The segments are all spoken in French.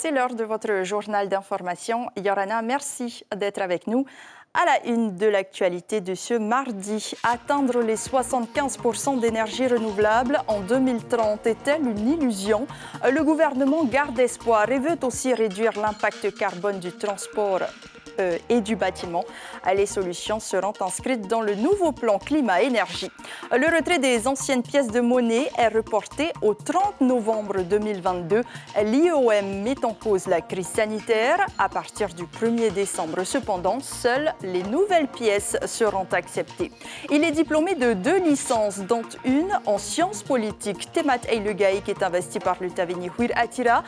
c'est l'heure de votre journal d'information. Yorana, merci d'être avec nous. À la une de l'actualité de ce mardi, atteindre les 75% d'énergie renouvelable en 2030 est-elle une illusion? Le gouvernement garde espoir et veut aussi réduire l'impact carbone du transport et du bâtiment. Les solutions seront inscrites dans le nouveau plan climat-énergie. Le retrait des anciennes pièces de monnaie est reporté au 30 novembre 2022. L'IOM met en cause la crise sanitaire. À partir du 1er décembre, cependant, seules les nouvelles pièces seront acceptées. Il est diplômé de 2 licences, dont une en sciences politiques. Temat Eilegaïk est investi par le Taveni Huir Attira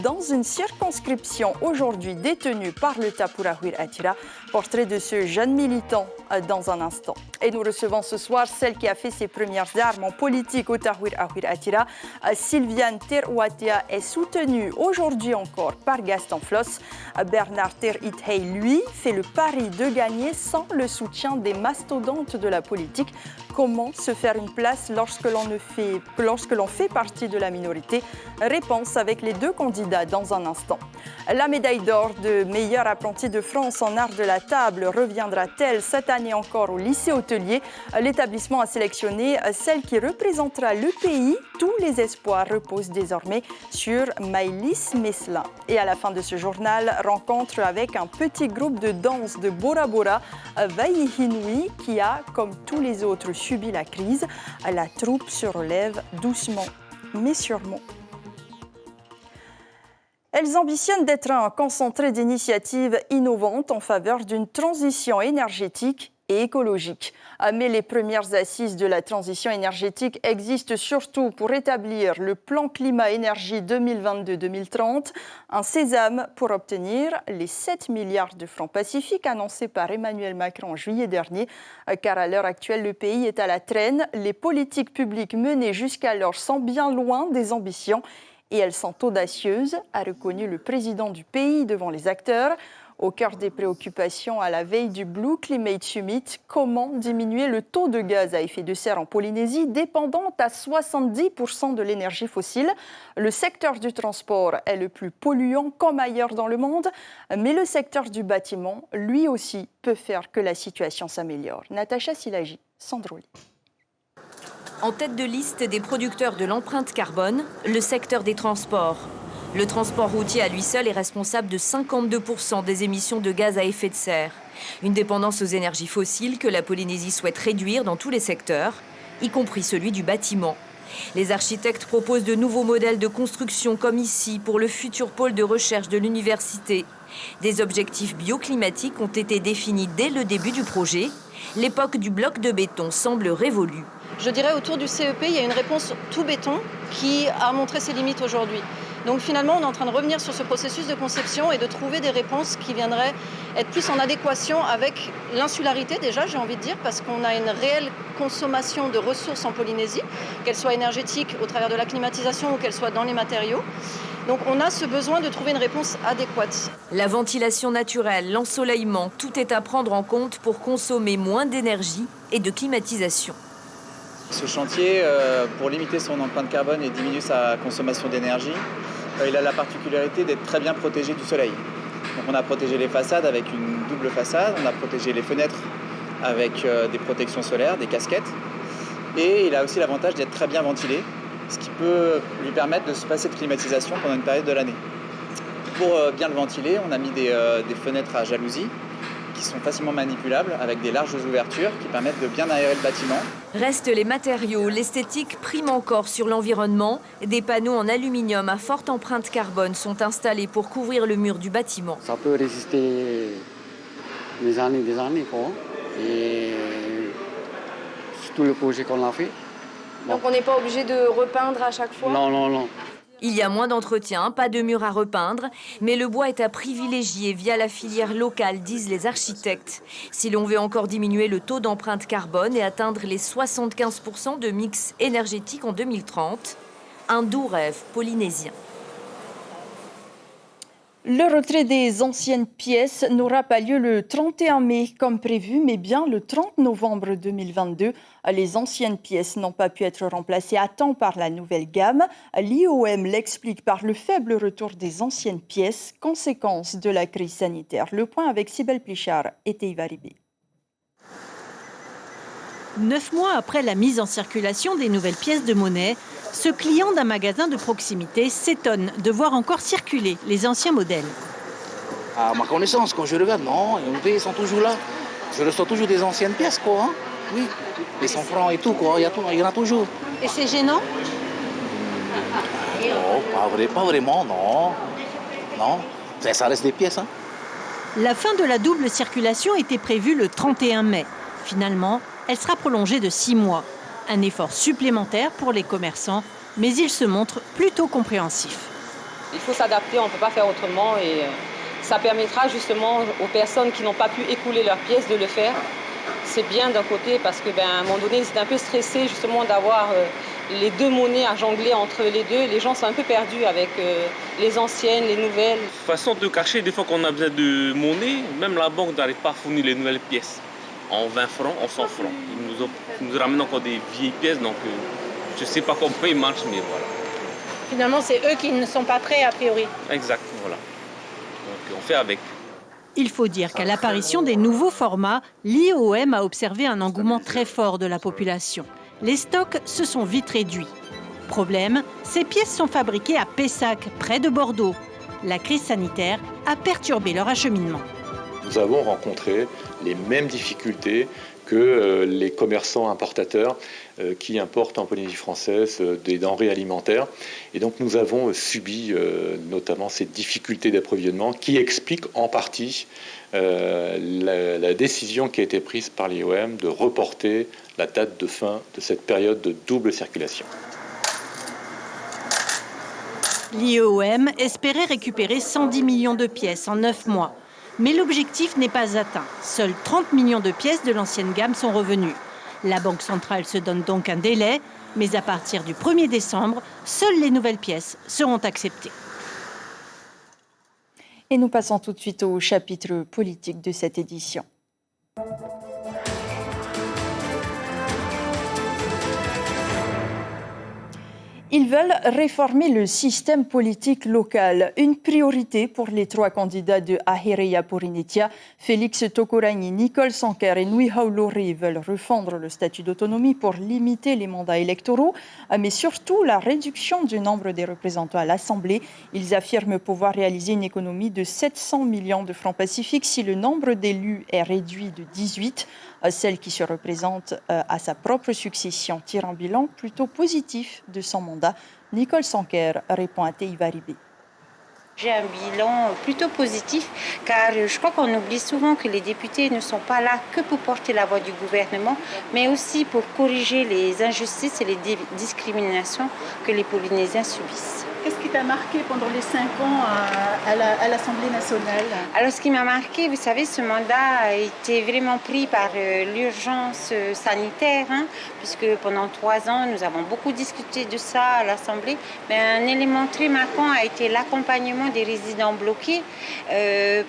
dans une circonscription aujourd'hui détenue par le Tapura Huir Attira. Portrait de ce jeune militant dans un instant. Et nous recevons ce soir celle qui a fait ses premières armes en politique au Tahouir Huir Attira. Sylviane Terwatia est soutenue aujourd'hui encore par Gaston Floss. Bernard Ter-Ithey, lui, fait le pari de gagner sans le soutien des mastodontes de la politique. Comment se faire une place lorsque l'on fait partie de la minorité? Réponse avec les deux candidats dans un instant. La médaille d'or de meilleur apprenti de France en art de la table reviendra-t-elle cette année encore au lycée hôtelier? L'établissement a sélectionné celle qui représentera le pays. Tous les espoirs reposent désormais sur Maïlis Meslin. Et à la fin de ce journal, rencontre avec un petit groupe de danse de Bora Bora, Vaihinui, qui a, comme tous les autres, subi la crise. La troupe se relève doucement mais sûrement. Elles ambitionnent d'être un concentré d'initiatives innovantes en faveur d'une transition énergétique et écologique. Mais les premières assises de la transition énergétique existent surtout pour établir le plan climat-énergie 2022-2030, un sésame pour obtenir les 7 milliards de francs pacifiques annoncés par Emmanuel Macron en juillet dernier. Car à l'heure actuelle, le pays est à la traîne. Les politiques publiques menées jusqu'alors sont bien loin des ambitions. Et elles sont audacieuses, a reconnu le président du pays devant les acteurs. Au cœur des préoccupations à la veille du Blue Climate Summit, comment diminuer le taux de gaz à effet de serre en Polynésie, dépendante à 70% de l'énergie fossile. Le secteur du transport est le plus polluant comme ailleurs dans le monde, mais le secteur du bâtiment, lui aussi, peut faire que la situation s'améliore. Natacha Silagi, Sandroli. En tête de liste des producteurs de l'empreinte carbone, le secteur des transports. Le transport routier à lui seul est responsable de 52% des émissions de gaz à effet de serre. Une dépendance aux énergies fossiles que la Polynésie souhaite réduire dans tous les secteurs, y compris celui du bâtiment. Les architectes proposent de nouveaux modèles de construction comme ici pour le futur pôle de recherche de l'université. Des objectifs bioclimatiques ont été définis dès le début du projet. L'époque du bloc de béton semble révolue. Je dirais autour du CEP, il y a une réponse tout béton qui a montré ses limites aujourd'hui. Donc finalement, on est en train de revenir sur ce processus de conception et de trouver des réponses qui viendraient être plus en adéquation avec l'insularité déjà, j'ai envie de dire, parce qu'on a une réelle consommation de ressources en Polynésie, qu'elles soient énergétiques au travers de la climatisation ou qu'elles soient dans les matériaux. Donc on a ce besoin de trouver une réponse adéquate. La ventilation naturelle, l'ensoleillement, tout est à prendre en compte pour consommer moins d'énergie et de climatisation. Ce chantier, pour limiter son empreinte carbone et diminuer sa consommation d'énergie, il a la particularité d'être très bien protégé du soleil. Donc on a protégé les façades avec une double façade, on a protégé les fenêtres avec des protections solaires, des casquettes. Et il a aussi l'avantage d'être très bien ventilé, ce qui peut lui permettre de se passer de climatisation pendant une période de l'année. Pour bien le ventiler, on a mis des fenêtres à jalousie qui sont facilement manipulables avec des larges ouvertures qui permettent de bien aérer le bâtiment. Restent les matériaux, l'esthétique prime encore sur l'environnement. Des panneaux en aluminium à forte empreinte carbone sont installés pour couvrir le mur du bâtiment. Ça peut résister des années quoi. Et c'est tout le projet qu'on a fait. Donc on n'est pas obligé de repeindre à chaque fois? Non. Il y a moins d'entretien, pas de mur à repeindre, mais le bois est à privilégier via la filière locale, disent les architectes. Si l'on veut encore diminuer le taux d'empreinte carbone et atteindre les 75% de mix énergétique en 2030, un doux rêve polynésien. Le retrait des anciennes pièces n'aura pas lieu le 31 mai comme prévu, mais bien le 30 novembre 2022. Les anciennes pièces n'ont pas pu être remplacées à temps par la nouvelle gamme. L'IOM l'explique par le faible retour des anciennes pièces, conséquence de la crise sanitaire. Le point avec Sibel Plichard et Teiva Ribé. 9 mois après la mise en circulation des nouvelles pièces de monnaie, ce client d'un magasin de proximité s'étonne de voir encore circuler les anciens modèles. À ma connaissance, quand je regarde, non, ils sont toujours là. Je reçois toujours des anciennes pièces, quoi. Hein. Oui, les 100 francs et tout, quoi. Il y en a toujours. Et c'est gênant? Non, pas vraiment, non. Non, ça reste des pièces. Hein. La fin de la double circulation était prévue le 31 mai. Finalement, elle sera prolongée de 6 mois. Un effort supplémentaire pour les commerçants, mais ils se montrent plutôt compréhensifs. Il faut s'adapter, on ne peut pas faire autrement et ça permettra justement aux personnes qui n'ont pas pu écouler leurs pièces de le faire. C'est bien d'un côté parce qu'à un moment donné, c'est un peu stressé justement d'avoir les deux monnaies à jongler entre les deux. Les gens sont un peu perdus avec les anciennes, les nouvelles. Façon de cacher, des fois qu'on a besoin de monnaie, même la banque n'arrive pas à fournir les nouvelles pièces. En 20 francs, en 100 francs. Ils nous ramènent encore des vieilles pièces, donc je ne sais pas comment ils marchent, mais voilà. Finalement, c'est eux qui ne sont pas prêts a priori. Exact, voilà. Donc on fait avec. Il faut dire qu'à l'apparition des nouveaux formats, l'IOM a observé un engouement très fort de la population. Les stocks se sont vite réduits. Problème, ces pièces sont fabriquées à Pessac, près de Bordeaux. La crise sanitaire a perturbé leur acheminement. Nous avons rencontré les mêmes difficultés que les commerçants importateurs qui importent en Polynésie française des denrées alimentaires. Et donc nous avons subi notamment ces difficultés d'approvisionnement qui expliquent en partie la décision qui a été prise par l'IOM de reporter la date de fin de cette période de double circulation. L'IOM espérait récupérer 110 millions de pièces en 9 mois. Mais l'objectif n'est pas atteint. Seuls 30 millions de pièces de l'ancienne gamme sont revenues. La Banque centrale se donne donc un délai, mais à partir du 1er décembre, seules les nouvelles pièces seront acceptées. Et nous passons tout de suite au chapitre politique de cette édition. Ils veulent réformer le système politique local. Une priorité pour les 3 candidats de Ahireya Porinetia, Félix Tokorani, Nicole Sanker et Nui Haulori veulent refondre le statut d'autonomie pour limiter les mandats électoraux, mais surtout la réduction du nombre des représentants à l'Assemblée. Ils affirment pouvoir réaliser une économie de 700 millions de francs pacifiques si le nombre d'élus est réduit de 18. Celle qui se représente à sa propre succession tire un bilan plutôt positif de son mandat. Nicole Sanker répond à Teiva Ribé. J'ai un bilan plutôt positif car je crois qu'on oublie souvent que les députés ne sont pas là que pour porter la voix du gouvernement, mais aussi pour corriger les injustices et les discriminations que les Polynésiens subissent. Qu'est-ce qui t'a marqué pendant les 5 ans à l'Assemblée nationale? Alors ce qui m'a marqué, vous savez, ce mandat a été vraiment pris par l'urgence sanitaire, puisque pendant 3 ans, nous avons beaucoup discuté de ça à l'Assemblée. Mais un élément très marquant a été l'accompagnement des résidents bloqués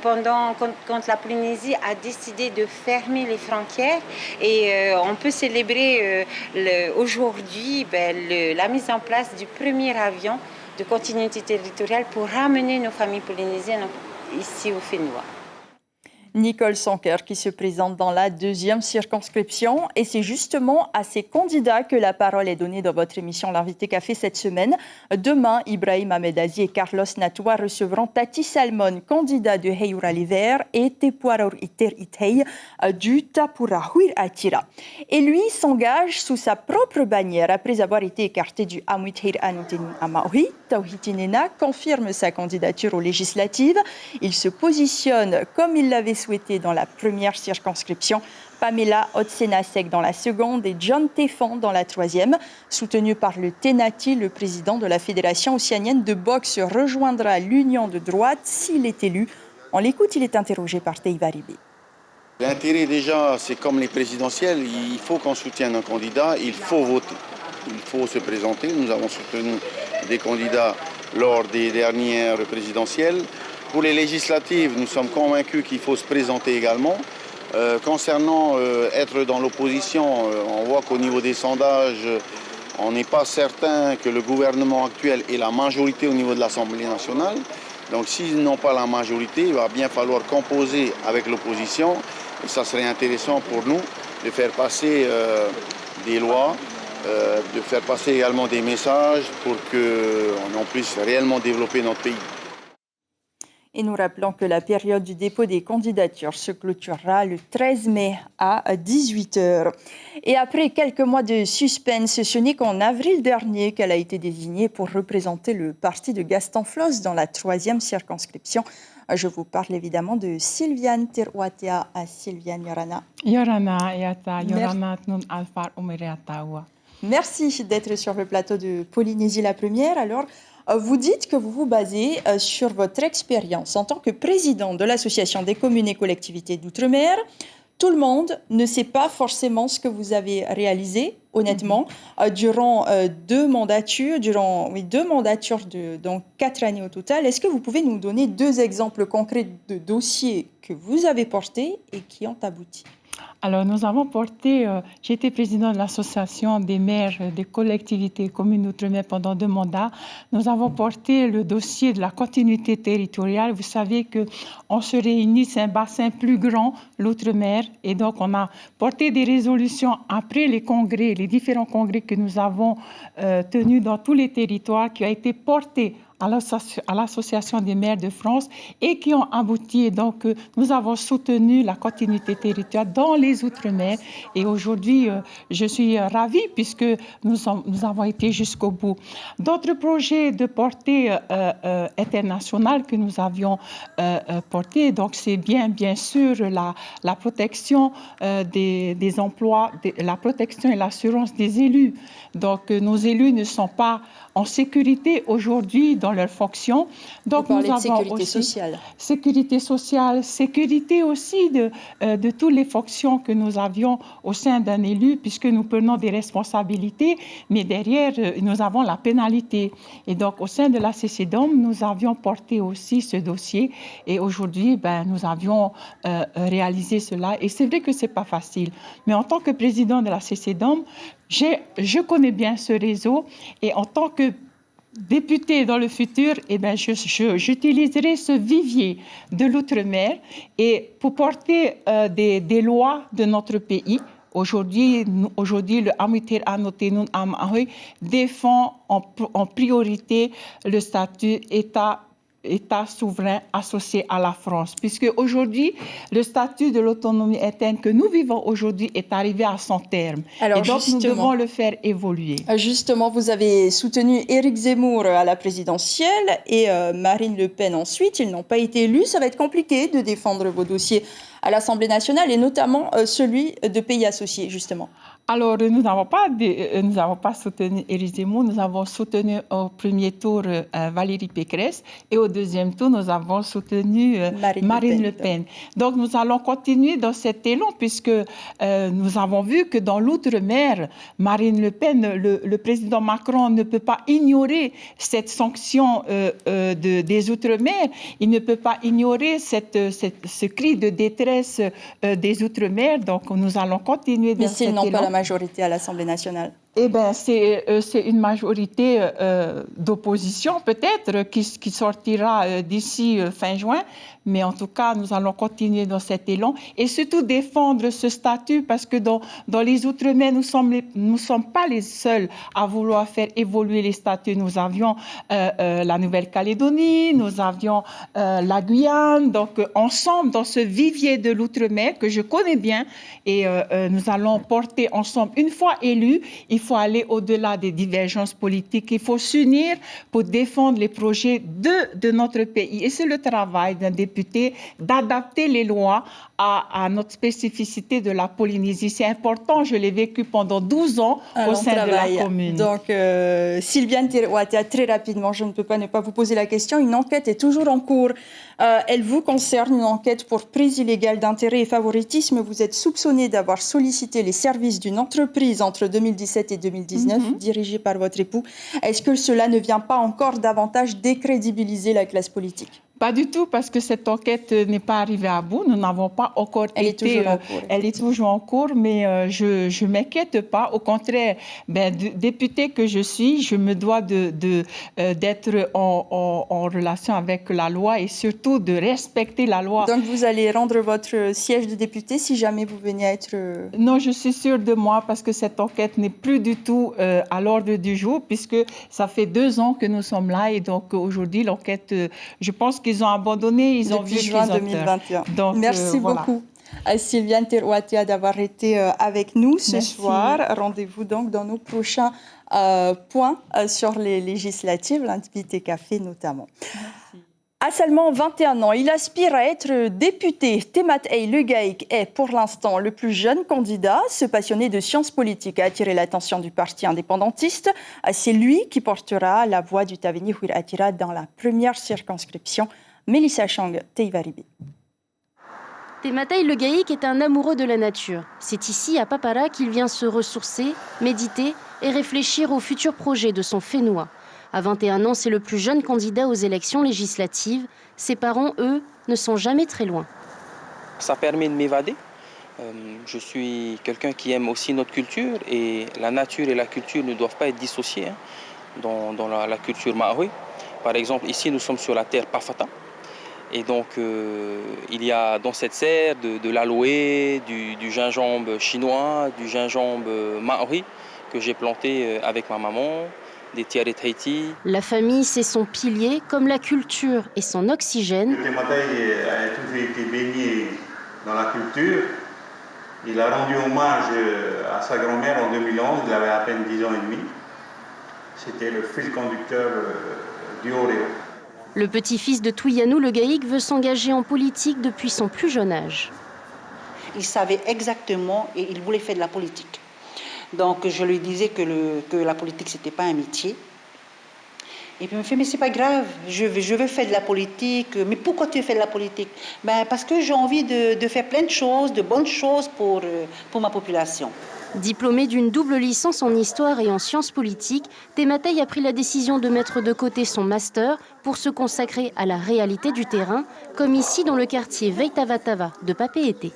quand la Polynésie a décidé de fermer les frontières. Et on peut célébrer aujourd'hui la mise en place du premier avion de continuité territoriale pour ramener nos familles polynésiennes ici au Fénois. Nicole Sanker qui se présente dans la 2e circonscription. Et c'est justement à ces candidats que la parole est donnée dans votre émission L'Invité Café cette semaine. Demain, Ibrahim Ahmedazi et Carlos Natua recevront Tati Salmon, candidat de Heyura Liver, et Tepuaror Iter Itei du Tapura Huir Atira. Et lui s'engage sous sa propre bannière après avoir été écarté du Amuithir Anutini Amaui. Tauhitinena confirme sa candidature aux législatives. Il se positionne comme il l'avait souhaité dans la première circonscription. Pamela Otsenasek dans la seconde et John Tefan dans la 3e. Soutenu par le Tenati, le président de la Fédération océanienne de boxe rejoindra l'union de droite s'il est élu. On l'écoute, il est interrogé par Teiva Ribé. L'intérêt déjà, c'est comme les présidentielles, il faut qu'on soutienne un candidat, il faut voter, il faut se présenter. Nous avons soutenu des candidats lors des dernières présidentielles. Pour les législatives, nous sommes convaincus qu'il faut se présenter également. Concernant être dans l'opposition, on voit qu'au niveau des sondages, on n'est pas certain que le gouvernement actuel ait la majorité au niveau de l'Assemblée nationale. Donc s'ils n'ont pas la majorité, il va bien falloir composer avec l'opposition. Et ça serait intéressant pour nous de faire passer des lois, de faire passer également des messages pour qu'on puisse réellement développer notre pays. Et nous rappelons que la période du dépôt des candidatures se clôturera le 13 mai à 18h. Et après quelques mois de suspense, ce n'est qu'en avril dernier qu'elle a été désignée pour représenter le parti de Gaston Flosse dans la 3e circonscription. Je vous parle évidemment de Sylviane Tiruatea. Sylviane Yorana. Yorana, Yata, Yorana, Nun Alfar, Umereatawa. Merci d'être sur le plateau de Polynésie la Première. Alors, vous dites que vous vous basez sur votre expérience en tant que président de l'Association des communes et collectivités d'outre-mer. Tout le monde ne sait pas forcément ce que vous avez réalisé, honnêtement, durant deux mandatures, donc 4 années au total. Est-ce que vous pouvez nous donner 2 exemples concrets de dossiers que vous avez portés et qui ont abouti ? Alors, nous avons porté, j'ai été président de l'association des maires des collectivités communes d'outre-mer pendant 2 mandats. Nous avons porté le dossier de la continuité territoriale. Vous savez qu'on se réunit, c'est un bassin plus grand, l'outre-mer. Et donc, on a porté des résolutions après les congrès, les différents congrès que nous avons tenus dans tous les territoires, qui ont été portés à l'Association des maires de France et qui ont abouti. Donc, nous avons soutenu la continuité territoriale dans les Outre-mer. Et aujourd'hui, je suis ravie puisque nous avons été jusqu'au bout. D'autres projets de portée internationale que nous avions portés, donc c'est bien sûr la protection des emplois, la protection et l'assurance des élus. Donc, nos élus ne sont pas en sécurité aujourd'hui dans leurs fonctions. Donc, nous avons sécurité sociale. Sécurité sociale, sécurité aussi de toutes les fonctions que nous avions au sein d'un élu, puisque nous prenons des responsabilités, mais derrière, nous avons la pénalité. Et donc, au sein de la CCDOM, nous avions porté aussi ce dossier. Et aujourd'hui, nous avions réalisé cela. Et c'est vrai que ce n'est pas facile. Mais en tant que président de la CCDOM, je connais bien ce réseau et en tant que députée dans le futur, j'utiliserai ce vivier de l'outre-mer et pour porter des lois de notre pays. Aujourd'hui, le Amiter Anotenun Amahoy défend en priorité le statut État souverain associé à la France, puisque aujourd'hui, le statut de l'autonomie interne que nous vivons aujourd'hui est arrivé à son terme. Alors, et donc, nous devons le faire évoluer. Justement, vous avez soutenu Éric Zemmour à la présidentielle et Marine Le Pen ensuite. Ils n'ont pas été élus. Ça va être compliqué de défendre vos dossiers à l'Assemblée nationale et notamment celui de pays associés, justement. Alors, nous n'avons pas soutenu Éric Zemmour, nous avons soutenu au premier tour Valérie Pécresse et au deuxième tour, nous avons soutenu Marine Le Pen. Donc, nous allons continuer dans cet élan puisque nous avons vu que dans l'outre-mer, Marine Le Pen, le président Macron ne peut pas ignorer cette sanction des outre-mer. Il ne peut pas ignorer ce cri de détresse des outre-mer. Donc, nous allons continuer dans cet élan. Majorité à l'Assemblée nationale. Eh bien, c'est une majorité d'opposition peut-être qui sortira d'ici fin juin, mais en tout cas, nous allons continuer dans cet élan et surtout défendre ce statut parce que dans les Outre-mer, nous sommes pas les seuls à vouloir faire évoluer les statuts. Nous avions la Nouvelle-Calédonie, nous avions la Guyane, donc ensemble dans ce vivier de l'Outre-mer que je connais bien et nous allons porter ensemble, une fois élus, il faut aller au-delà des divergences politiques. Il faut s'unir pour défendre les projets de notre pays. Et c'est le travail d'un député d'adapter les lois à notre spécificité de la Polynésie. C'est important, je l'ai vécu pendant 12 ans au sein de la commune. Donc, Sylviane Tiruatea, très rapidement, je ne peux pas ne pas vous poser la question. Une enquête est toujours en cours. Elle vous concerne, une enquête pour prise illégale d'intérêt et favoritisme. Vous êtes soupçonné d'avoir sollicité les services d'une entreprise entre 2017 et 2019, dirigée par votre époux. Est-ce que cela ne vient pas encore davantage décrédibiliser la classe politique ? Pas du tout, parce que cette enquête n'est pas arrivée à bout. Nous n'avons pas encore été... Elle est toujours en cours, mais je ne m'inquiète pas. Au contraire, députée que je suis, je me dois d'être en relation avec la loi et surtout de respecter la loi. Donc vous allez rendre votre siège de député si jamais vous venez à être... Non, je suis sûre de moi, parce que cette enquête n'est plus du tout à l'ordre du jour, puisque ça fait 2 ans que nous sommes là. Et donc aujourd'hui, l'enquête, je pense qu'ils ont abandonné, ils ont vu juin 2021. Donc, merci beaucoup à Sylviane Terouatia d'avoir été avec nous ce soir. Rendez-vous donc dans nos prochains points sur les législatives, l'invité café notamment. Merci. À seulement 21 ans, il aspire à être député. Tematei Le Gaïk est pour l'instant le plus jeune candidat. Ce passionné de sciences politiques a attiré l'attention du parti indépendantiste. C'est lui qui portera la voix du Tavini Huir Atira dans la première circonscription. Melissa Chang, Teivaribi. Tematei Le Gaïk est un amoureux de la nature. C'est ici, à Papara, qu'il vient se ressourcer, méditer et réfléchir aux futurs projets de son Fénois. À 21 ans, c'est le plus jeune candidat aux élections législatives. Ses parents, eux, ne sont jamais très loin. Ça permet de m'évader. Je suis quelqu'un qui aime aussi notre culture et la nature et la culture ne doivent pas être dissociées dans la culture maori. Par exemple, ici, nous sommes sur la terre Pafata. Et donc, il y a dans cette serre de l'aloe, du gingembre chinois, du gingembre maori que j'ai planté avec ma maman, des tiares Tahiti. La famille, c'est son pilier, comme la culture et son oxygène. Le Tematei a toujours été baigné dans la culture. Il a rendu hommage à sa grand-mère en 2011, il avait à peine 10 ans et demi. C'était le fil conducteur du Oreo. Le petit-fils de Tuyanou Le Gaïk veut s'engager en politique depuis son plus jeune âge. Il savait exactement et il voulait faire de la politique. Donc je lui disais que la politique, ce n'était pas un métier. Et puis il me fait, mais c'est pas grave, je veux faire de la politique. Mais pourquoi tu fais de la politique? Parce que j'ai envie de faire plein de choses, de bonnes choses pour ma population. Diplômé d'une double licence en histoire et en sciences politiques, Tematei a pris la décision de mettre de côté son master pour se consacrer à la réalité du terrain, comme ici dans le quartier Veitavatava de Papeete.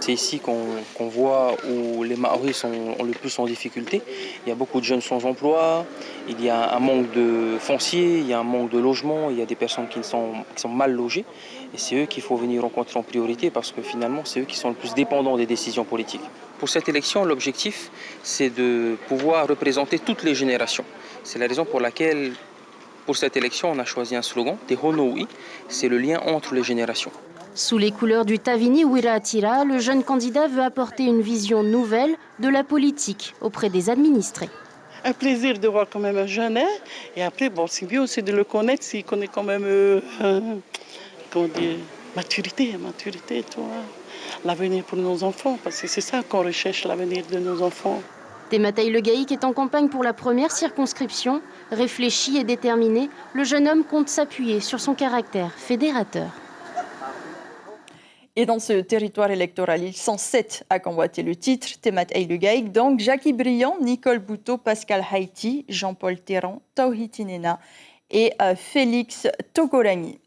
C'est ici qu'on voit où les Maoris sont le plus en difficulté. Il y a beaucoup de jeunes sans emploi, il y a un manque de foncier, il y a un manque de logement, il y a des personnes qui sont mal logées. Et c'est eux qu'il faut venir rencontrer en priorité parce que finalement, c'est eux qui sont le plus dépendants des décisions politiques. Pour cette élection, l'objectif, c'est de pouvoir représenter toutes les générations. C'est la raison pour laquelle, pour cette élection, on a choisi un slogan, Te Honoui, c'est le lien entre les générations. Sous les couleurs du Tavini Huir Atira, le jeune candidat veut apporter une vision nouvelle de la politique auprès des administrés. Un plaisir de voir quand même un jeune, hein. Et après, bon, c'est bien aussi de le connaître s'il connaît quand même, comment dire, maturité, toi. L'avenir pour nos enfants, parce que c'est ça qu'on recherche, l'avenir de nos enfants. Tematei Le Gaïk est en campagne pour la première circonscription. Réfléchi et déterminé, le jeune homme compte s'appuyer sur son caractère fédérateur. Et dans ce territoire électoral, ils sont 7 à convoiter le titre. Tematei Le Gaïk, donc Jackie Briand, Nicole Bouteau, Pascal Haïti, Jean-Paul Théran, Tauhiti Nena et Félix Togorangi.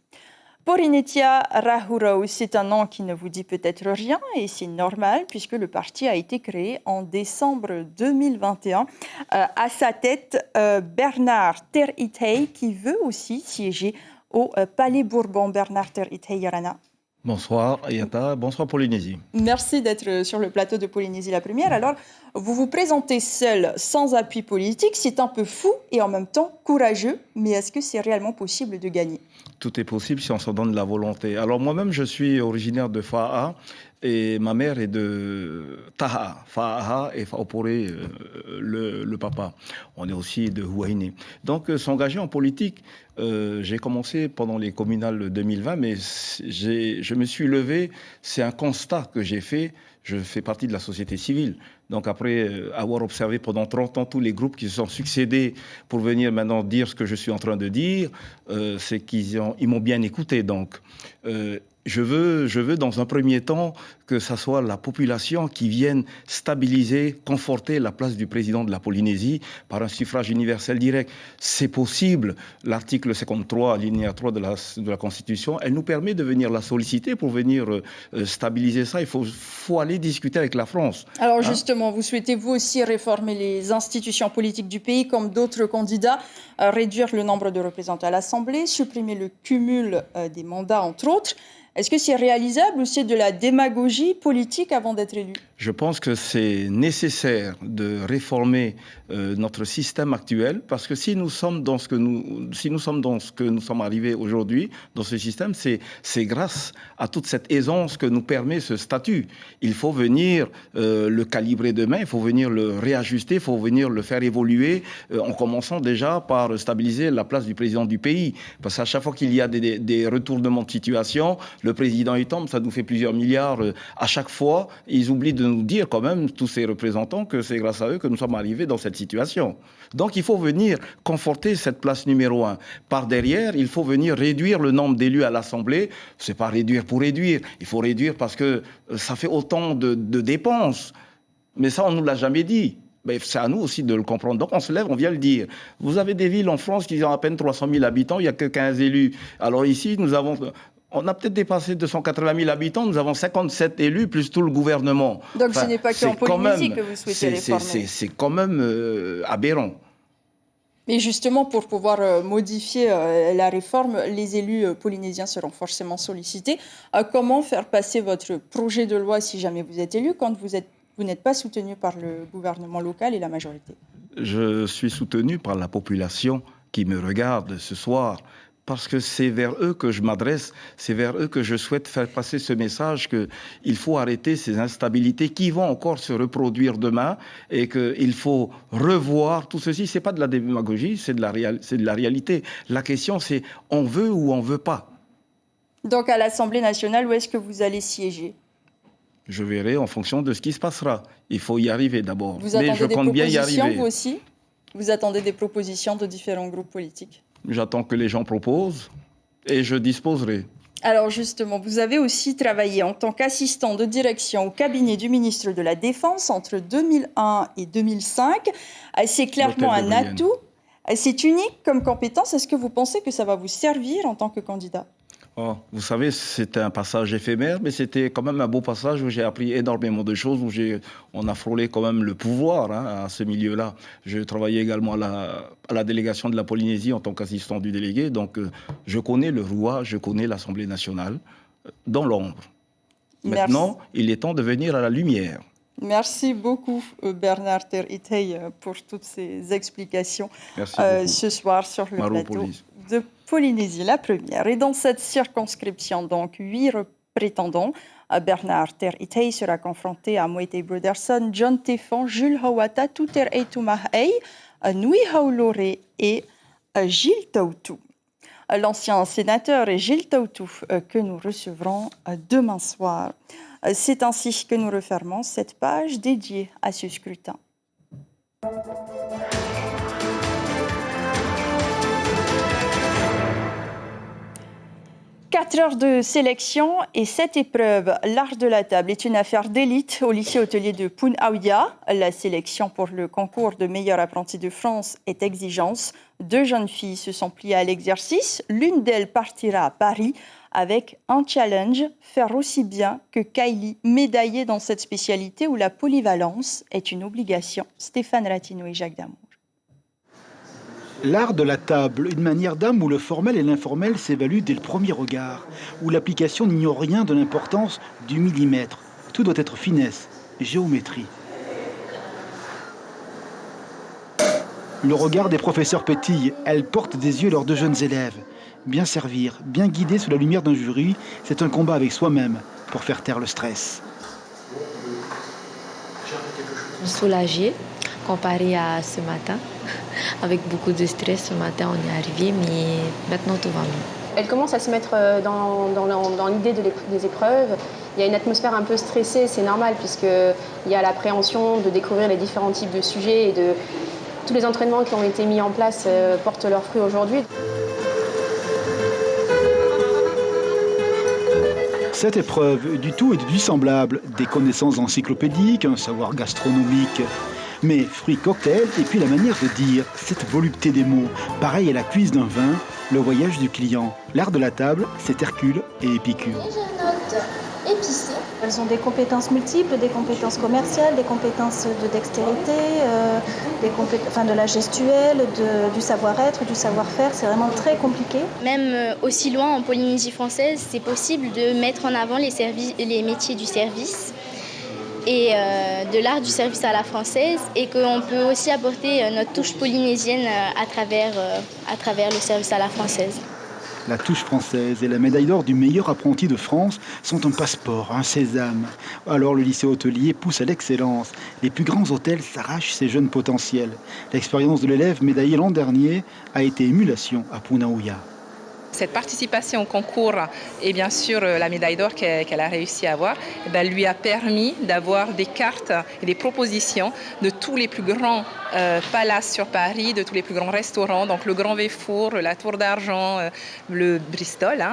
Porinetia Rahurau, c'est un nom qui ne vous dit peut-être rien et c'est normal puisque le parti a été créé en décembre 2021. À sa tête, Bernard Ter-Itei qui veut aussi siéger au Palais Bourbon. Bernard Ter-Itei, Yorana. Bonsoir Ayata, bonsoir Polynésie. Merci d'être sur le plateau de Polynésie la première. Alors, vous vous présentez seul, sans appui politique. C'est un peu fou et en même temps courageux. Mais est-ce que c'est réellement possible de gagner? Tout est possible si on se donne la volonté. Alors moi-même, je suis originaire de Fa'a et ma mère est de Taha. Fa'a et Fa'opore, le papa. On est aussi de Huahine. Donc s'engager en politique, j'ai commencé pendant les communales 2020, mais je me suis levé, c'est un constat que j'ai fait. Je fais partie de la société civile. Donc après avoir observé pendant 30 ans tous les groupes qui se sont succédés pour venir maintenant dire ce que je suis en train de dire, c'est qu'ils m'ont bien écouté. Donc je veux dans un premier temps que ce soit la population qui vienne stabiliser, conforter la place du président de la Polynésie par un suffrage universel direct. C'est possible. L'article 53, alinéa 3 de la Constitution, elle nous permet de venir la solliciter pour venir stabiliser ça. Il faut aller discuter avec la France. Alors justement, vous souhaitez vous aussi réformer les institutions politiques du pays comme d'autres candidats, réduire le nombre de représentants à l'Assemblée, supprimer le cumul des mandats, entre autres. Est-ce que c'est réalisable ou c'est de la démagogie politique avant d'être élu ? Je pense que c'est nécessaire de réformer notre système actuel, parce que si nous sommes dans ce que nous sommes arrivés aujourd'hui, dans ce système, c'est grâce à toute cette aisance que nous permet ce statut. Il faut venir le calibrer demain, il faut venir le réajuster, il faut venir le faire évoluer, en commençant déjà par stabiliser la place du président du pays. Parce qu'à chaque fois qu'il y a des retournements de situation, le président il tombe, ça nous fait plusieurs milliards. À chaque fois, ils oublient de nous dire quand même, tous ces représentants, que c'est grâce à eux que nous sommes arrivés dans cette situation. Donc il faut venir conforter cette place numéro 1. Par derrière, il faut venir réduire le nombre d'élus à l'Assemblée. C'est pas réduire pour réduire. Il faut réduire parce que ça fait autant de dépenses. Mais ça, on ne nous l'a jamais dit. Mais c'est à nous aussi de le comprendre. Donc on se lève, on vient le dire. Vous avez des villes en France qui ont à peine 300 000 habitants, il n'y a que 15 élus. Alors ici, on a peut-être dépassé 280 000 habitants, nous avons 57 élus, plus tout le gouvernement. Donc ce n'est pas qu'en Polynésie que vous souhaitez réformer. C'est quand même aberrant. Mais justement, pour pouvoir modifier la réforme, les élus polynésiens seront forcément sollicités. Comment faire passer votre projet de loi si jamais vous êtes élu quand vous n'êtes pas soutenu par le gouvernement local et la majorité ? Je suis soutenu par la population qui me regarde ce soir. Parce que c'est vers eux que je m'adresse, c'est vers eux que je souhaite faire passer ce message qu'il faut arrêter ces instabilités qui vont encore se reproduire demain et qu'il faut revoir tout ceci. Ce n'est pas de la démagogie, c'est de la réalité. La question, c'est on veut ou on ne veut pas. Donc à l'Assemblée nationale, où est-ce que vous allez siéger ? Je verrai en fonction de ce qui se passera. Il faut y arriver d'abord. Vous attendez des propositions, vous aussi ? Vous attendez des propositions de différents groupes politiques ? J'attends que les gens proposent et je disposerai. Alors justement, vous avez aussi travaillé en tant qu'assistant de direction au cabinet du ministre de la Défense entre 2001 et 2005. C'est clairement un atout. C'est unique comme compétence. Est-ce que vous pensez que ça va vous servir en tant que candidat ? Vous savez, c'était un passage éphémère, mais c'était quand même un beau passage où j'ai appris énormément de choses, où on a frôlé quand même le pouvoir à ce milieu-là. J'ai travaillé également à la délégation de la Polynésie en tant qu'assistant du délégué, donc je connais le rouage, je connais l'Assemblée nationale dans l'ombre. Maintenant, il est temps de venir à la lumière. Merci beaucoup Bernard Ter Itay pour toutes ces explications ce soir sur le plateau de Polynésie, la première. Et dans cette circonscription, donc 8 prétendants, Bernard Ter Itay sera confronté à Moetai Broderson, John Tefan, Jules Hawata, Tuter Eitumahei, Nui Haulore et Gilles Tautou. L'ancien sénateur et Gilles Tautou que nous recevrons demain soir. C'est ainsi que nous refermons cette page dédiée à ce scrutin. 4 heures de sélection et 7 épreuves. L'art de la table est une affaire d'élite au lycée hôtelier de Pun Awia. La sélection pour le concours de meilleur apprenti de France est exigence. 2 jeunes filles se sont pliées à l'exercice. L'une d'elles partira à Paris avec un challenge, faire aussi bien que Kylie, médaillée dans cette spécialité où la polyvalence est une obligation. Stéphane Ratino et Jacques Damour. L'art de la table, une manière d'âme où le formel et l'informel s'évaluent dès le premier regard, où l'application n'ignore rien de l'importance du millimètre. Tout doit être finesse, géométrie. Le regard des professeurs pétille, elles portent des yeux leurs 2 jeunes élèves. Bien servir, bien guider sous la lumière d'un jury, c'est un combat avec soi-même pour faire taire le stress. Soulagée comparé à ce matin. Avec beaucoup de stress, ce matin on est arrivé, mais maintenant tout va mieux. Elle commence à se mettre dans l'idée des épreuves. Il y a une atmosphère un peu stressée, c'est normal, puisqu'il y a l'appréhension de découvrir les différents types de sujets et de tous les entraînements qui ont été mis en place portent leurs fruits aujourd'hui. cette épreuve, du tout et du semblable, des connaissances encyclopédiques, un savoir gastronomique, mais fruits cocktail et puis la manière de dire, cette volupté des mots, pareil à la cuisse d'un vin, le voyage du client. L'art de la table, c'est Hercule et Épicure. Épicé. Elles ont des compétences multiples, des compétences commerciales, des compétences de dextérité, de la gestuelle, du savoir-être, du savoir-faire. C'est vraiment très compliqué. Même aussi loin en Polynésie française, c'est possible de mettre en avant les métiers du service et de l'art du service à la française, et qu'on peut aussi apporter notre touche polynésienne à travers le service à la française. La touche française et la médaille d'or du meilleur apprenti de France sont un passeport, un sésame. Alors le lycée hôtelier pousse à l'excellence. Les plus grands hôtels s'arrachent ces jeunes potentiels. L'expérience de l'élève médaillé l'an dernier a été émulation à Punaouia. Cette participation au concours et bien sûr la médaille d'or qu'elle a réussi à avoir lui a permis d'avoir des cartes et des propositions de tous les plus grands palaces sur Paris, de tous les plus grands restaurants, donc le Grand Véfour, la Tour d'Argent, le Bristol,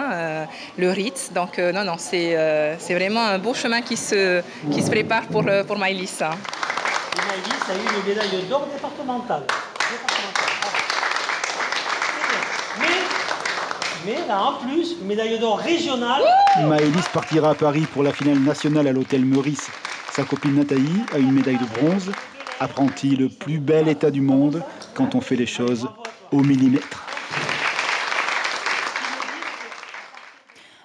le Ritz. Donc c'est vraiment un beau chemin qui se prépare pour Maëlys. Maëlys a eu une médaille d'or départementale. Mais là, en plus, une médaille d'or régionale. Maëlys partira à Paris pour la finale nationale à l'hôtel Meurice. Sa copine Nathalie a une médaille de bronze. Apprenti, le plus bel état du monde quand on fait les choses au millimètre.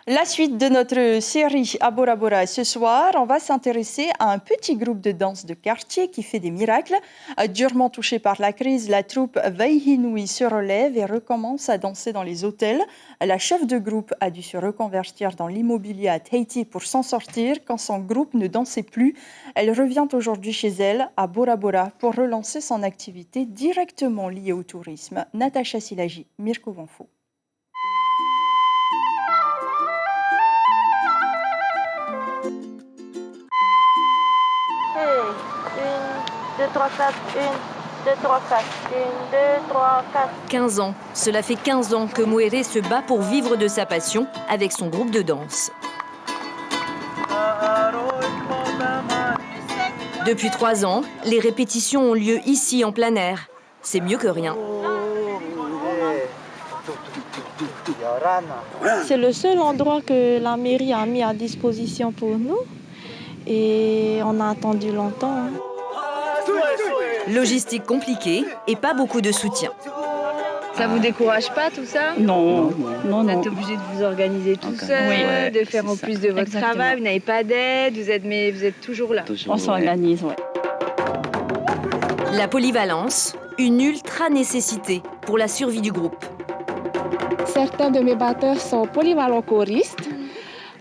La suite de notre série à Bora Bora ce soir, on va s'intéresser à un petit groupe de danse de quartier qui fait des miracles. Durement touchée par la crise, la troupe Vaihinui se relève et recommence à danser dans les hôtels. La chef de groupe a dû se reconvertir dans l'immobilier à Tahiti pour s'en sortir quand son groupe ne dansait plus. Elle revient aujourd'hui chez elle, à Bora Bora, pour relancer son activité directement liée au tourisme. Natacha Silagi, Mirko Vanfo. 15 ans. Cela fait 15 ans que Moéré se bat pour vivre de sa passion avec son groupe de danse. Depuis 3 ans, les répétitions ont lieu ici en plein air. C'est mieux que rien. C'est le seul endroit que la mairie a mis à disposition pour nous. Et on a attendu longtemps. Logistique compliquée et pas beaucoup de soutien. Ça vous décourage pas tout ça? Non. Vous êtes obligé de vous organiser tout seul, de faire en plus de votre travail, vous n'avez pas d'aide, vous êtes toujours là. On s'organise, oui. La polyvalence, une ultra nécessité pour la survie du groupe. Certains de mes batteurs sont polyvalents choristes.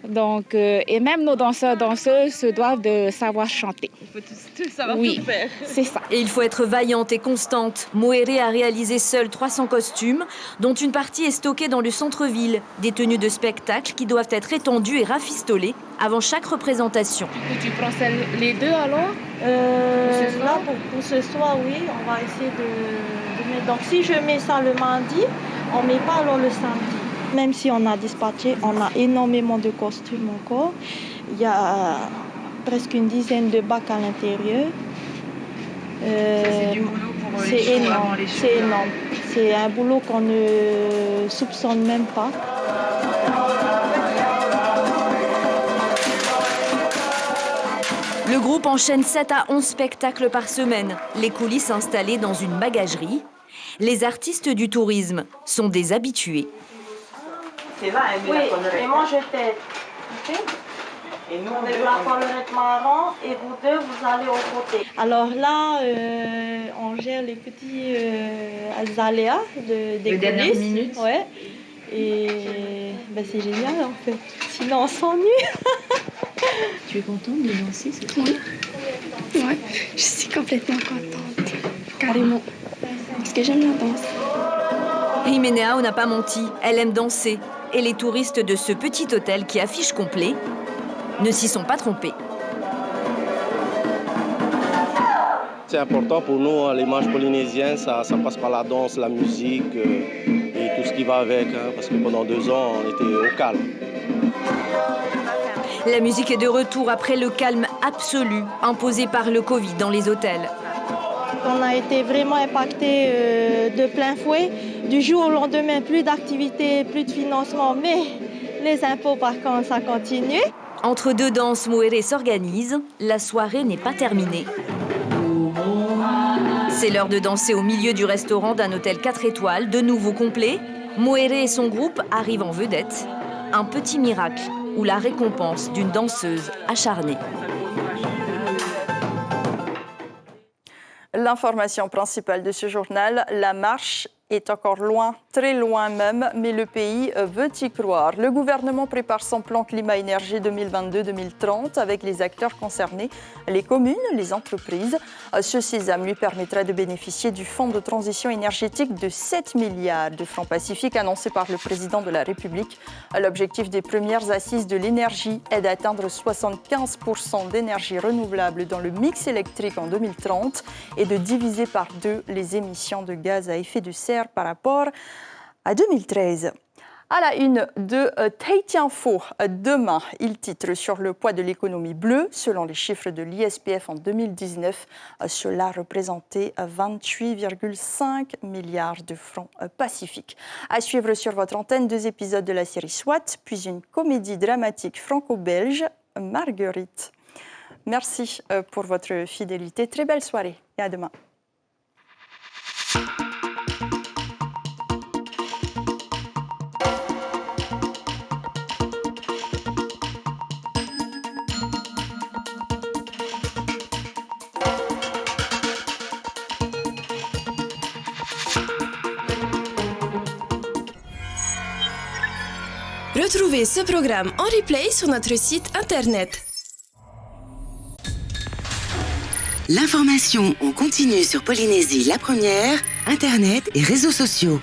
Donc, et même nos danseurs-danseuses se doivent de savoir chanter. Il faut tout savoir tout faire. C'est ça. Et il faut être vaillante et constante. Moéré a réalisé seul 300 costumes, dont une partie est stockée dans le centre-ville. Des tenues de spectacle qui doivent être étendues et rafistolées avant chaque représentation. Tu prends les deux alors Là, pour ce soir, oui, on va essayer de mettre. Donc, si je mets ça le mardi, on ne met pas alors le samedi. Même si on a dispatché, on a énormément de costumes encore. Il y a presque une dizaine de bacs à l'intérieur. C'est du boulot pour les choses, énorme. C'est énorme. C'est un boulot qu'on ne soupçonne même pas. Le groupe enchaîne 7 à 11 spectacles par semaine. Les coulisses installées dans une bagagerie. Les artistes du tourisme sont des habitués. Oui, et moi je t'aide. Okay? Et nous, avec la collerette marron, et vous deux, vous allez aux côtés. Alors là, on gère les petits aléas des dernières minutes. Ouais. Et c'est génial en fait. Sinon, on s'ennuie. Tu es contente de danser ce soir? Oui, je suis complètement contente. Carrément. Parce que j'aime la danse. Jiménéao n'a pas menti. Elle aime danser. Et les touristes de ce petit hôtel qui affiche complet ne s'y sont pas trompés. C'est important pour nous, hein, les marches polynésiennes, ça passe par la danse, la musique et tout ce qui va avec, hein, parce que pendant 2 ans, on était au calme. La musique est de retour après le calme absolu imposé par le Covid dans les hôtels. On a été vraiment impacté de plein fouet. Du jour au lendemain, plus d'activités, plus de financement, mais les impôts par contre, ça continue. Entre deux danses, Moéré s'organise. La soirée n'est pas terminée. C'est l'heure de danser au milieu du restaurant d'un hôtel 4 étoiles, de nouveau complet. Moéré et son groupe arrivent en vedette. Un petit miracle ou la récompense d'une danseuse acharnée. L'information principale de ce journal, la marche est encore loin, très loin même, mais le pays veut y croire. Le gouvernement prépare son plan climat-énergie 2022-2030 avec les acteurs concernés, les communes, les entreprises. Ce sésame lui permettra de bénéficier du fonds de transition énergétique de 7 milliards de francs pacifiques annoncé par le président de la République. L'objectif des premières assises de l'énergie est d'atteindre 75% d'énergie renouvelable dans le mix électrique en 2030 et de diviser par 2 les émissions de gaz à effet de serre par rapport à 2013. À la une de Tahiti Info, demain, il titre sur le poids de l'économie bleue. Selon les chiffres de l'ISPF en 2019, cela représentait 28,5 milliards de francs pacifiques. À suivre sur votre antenne, 2 épisodes de la série SWAT, puis une comédie dramatique franco-belge, Marguerite. Merci pour votre fidélité. Très belle soirée et à demain. Retrouvez ce programme en replay sur notre site internet. L'information en continu sur Polynésie la première, internet et réseaux sociaux.